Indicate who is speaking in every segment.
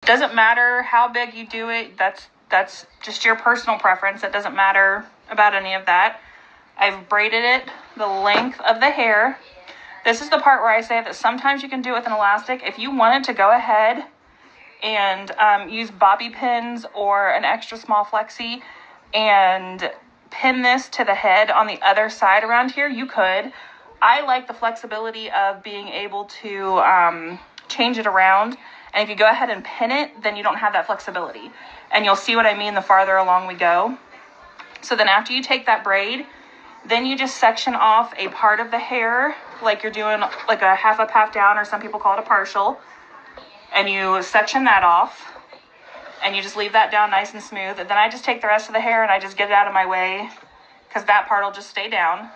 Speaker 1: Doesn't matter how big you do it. That's just your personal preference. It doesn't matter about any of that. I've braided it the length of the hair. This is the part where I say that sometimes you can do it with an elastic. If you wanted to go ahead and use bobby pins or an extra small flexi and pin this to the head on the other side around here, you could. I like the flexibility of being able to change it around. And if you go ahead and pin it, then you don't have that flexibility. And you'll see what I mean the farther along we go. So then after you take that braid, then you just section off a part of the hair, like you're doing like a half up, half down, or some people call it a partial. And you section that off, and you just leave that down nice and smooth. And then I just take the rest of the hair and I just get it out of my way, because that part will just stay down.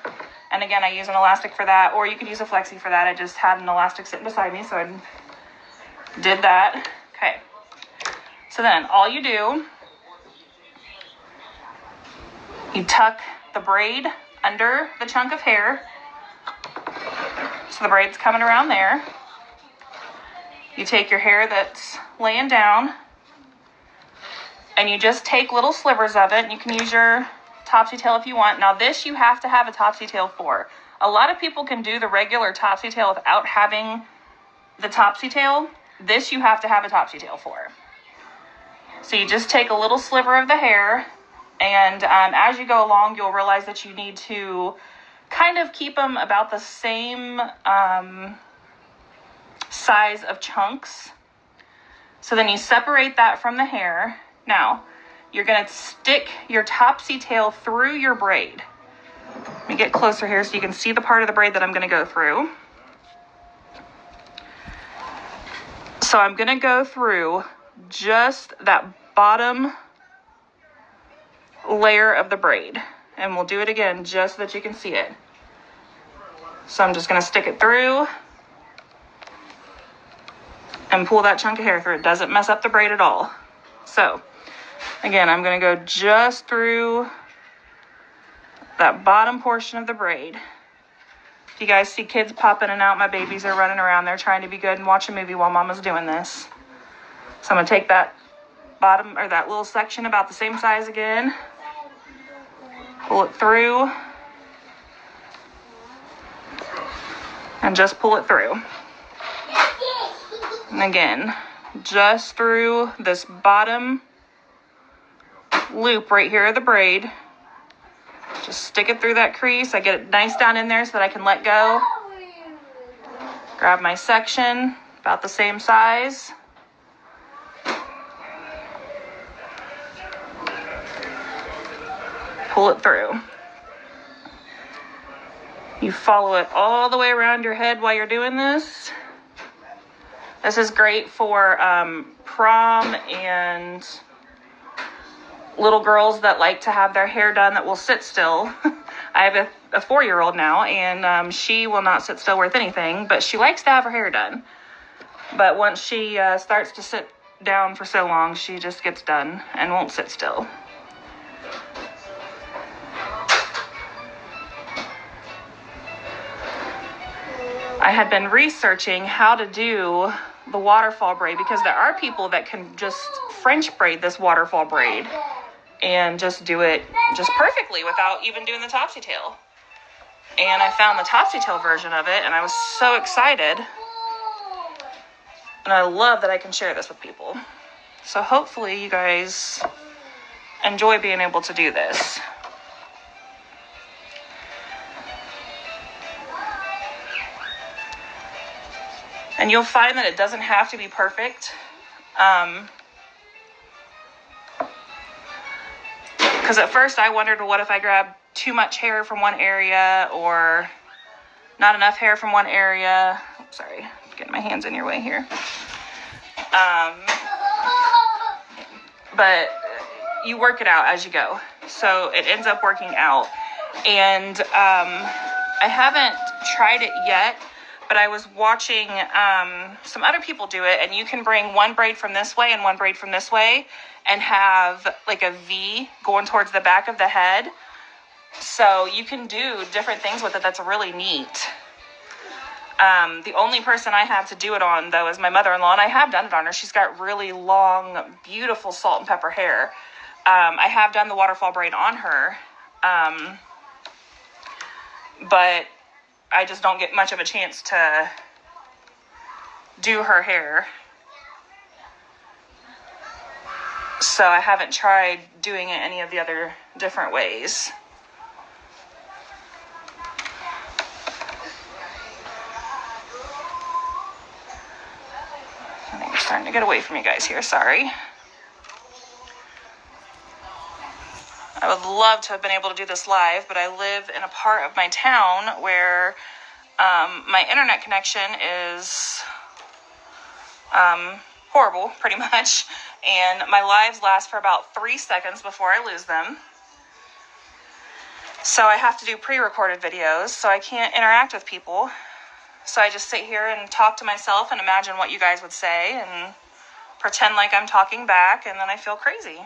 Speaker 1: And again, I use an elastic for that, or you could use a flexi for that. I just had an elastic sitting beside me, so I did that. Okay. So then all you do, you tuck the braid under the chunk of hair. So the braid's coming around there. You take your hair that's laying down, and you just take little slivers of it, and you can use your topsy tail if you want. Now this you have to have a topsy tail for. A lot of people can do the regular topsy tail without having the topsy tail. This you have to have a topsy tail for. So you just take a little sliver of the hair, and as you go along, you'll realize that you need to kind of keep them about the same size of chunks. So then you separate that from the hair. Now, you're going to stick your topsy tail through your braid. Let me get closer here so you can see the part of the braid that I'm going to go through. So I'm going to go through just that bottom layer of the braid. And we'll do it again just so that you can see it. So I'm just going to stick it through and pull that chunk of hair through. It doesn't mess up the braid at all. So again, I'm going to go just through that bottom portion of the braid. If you guys see kids pop in and out, my babies are running around. They're trying to be good and watch a movie while mama's doing this. So I'm going to take that bottom, or that little section about the same size again, pull it through, and just pull it through. And again, just through this bottom loop right here of the braid. Just stick it through that crease. I get it nice down in there so that I can let go. Grab my section, about the same size. Pull it through. You follow it all the way around your head while you're doing this. This is great for prom and little girls that like to have their hair done that will sit still. I have a 4-year-old now, and she will not sit still worth anything, but she likes to have her hair done. But once she starts to sit down for so long, she just gets done and won't sit still. I had been researching how to do the waterfall braid, because there are people that can just French braid this waterfall braid and just do it just perfectly without even doing the topsy tail. And I found the topsy tail version of it, and I was so excited. And I love that I can share this with people. So hopefully you guys enjoy being able to do this. And you'll find that it doesn't have to be perfect. Because at first I wondered, well, what if I grab too much hair from one area or not enough hair from one area? Oops, sorry, getting my hands in your way here. But you work it out as you go. So it ends up working out. And I haven't tried it yet, but I was watching some other people do it, and you can bring one braid from this way and one braid from this way and have like a V going towards the back of the head. So you can do different things with it. That's really neat. The only person I have to do it on, though, is my mother-in-law, and I have done it on her. She's got really long, beautiful salt and pepper hair. I have done the waterfall braid on her, but I just don't get much of a chance to do her hair. So I haven't tried doing it any of the other different ways. I think we're starting to get away from you guys here, sorry. I would love to have been able to do this live, but I live in a part of my town where my internet connection is horrible, pretty much, and my lives last for about 3 seconds before I lose them. So I have to do pre-recorded videos, so I can't interact with people. So I just sit here and talk to myself and imagine what you guys would say and pretend like I'm talking back, and then I feel crazy.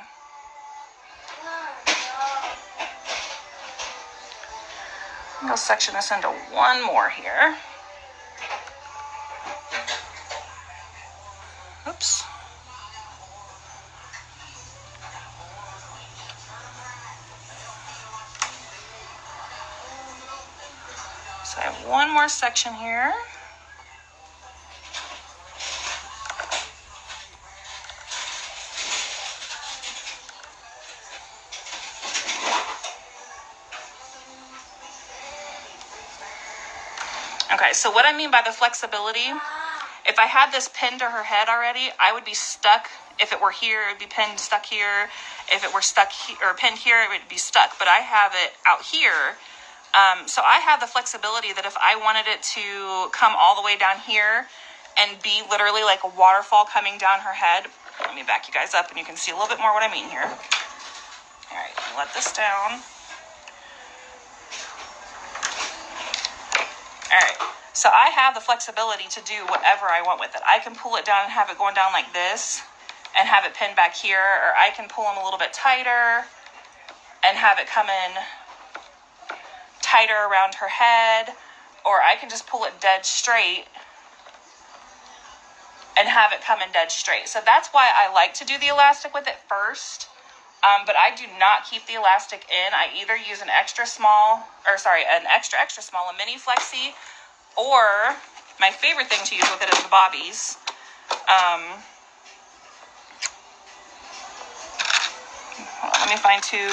Speaker 1: I'll section this into one more here. Oops. So I have one more section here. Okay, so what I mean by the flexibility, if I had this pinned to her head already, I would be stuck. If it were here, it would be pinned, stuck here. If it were stuck or pinned here, it would be stuck. But I have it out here. So I have the flexibility that if I wanted it to come all the way down here and be literally like a waterfall coming down her head. Let me back you guys up and you can see a little bit more what I mean here. All right, let this down. All right, so I have the flexibility to do whatever I want with it. I can pull it down and have it going down like this and have it pinned back here, or I can pull them a little bit tighter and have it come in tighter around her head, or I can just pull it dead straight and have it come in dead straight. So that's why I like to do the elastic with it first, but I do not keep the elastic in. I either use an extra small, a mini flexi, or my favorite thing to use with it is the Bobbies. Let me find two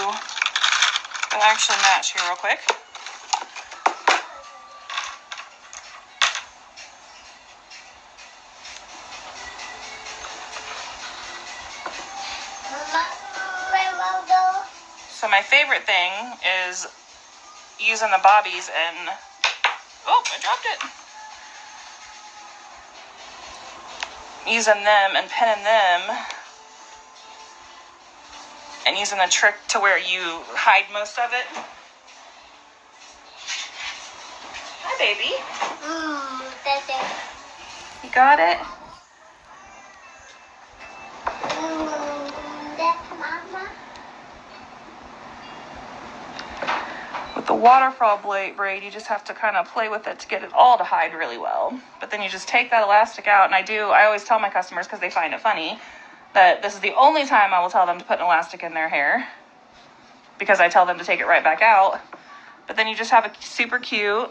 Speaker 1: that actually match here real quick. So my favorite thing is using the Bobbies and, oh, I dropped it. Using them and pinning them and using the trick to where you hide most of it. Hi, baby.
Speaker 2: That's it.
Speaker 1: You got it?
Speaker 2: That's Mama.
Speaker 1: With the waterfall braid, you just have to kind of play with it to get it all to hide really well. But then you just take that elastic out, and I always tell my customers, because they find it funny, that this is the only time I will tell them to put an elastic in their hair, because I tell them to take it right back out. But then you just have a super cute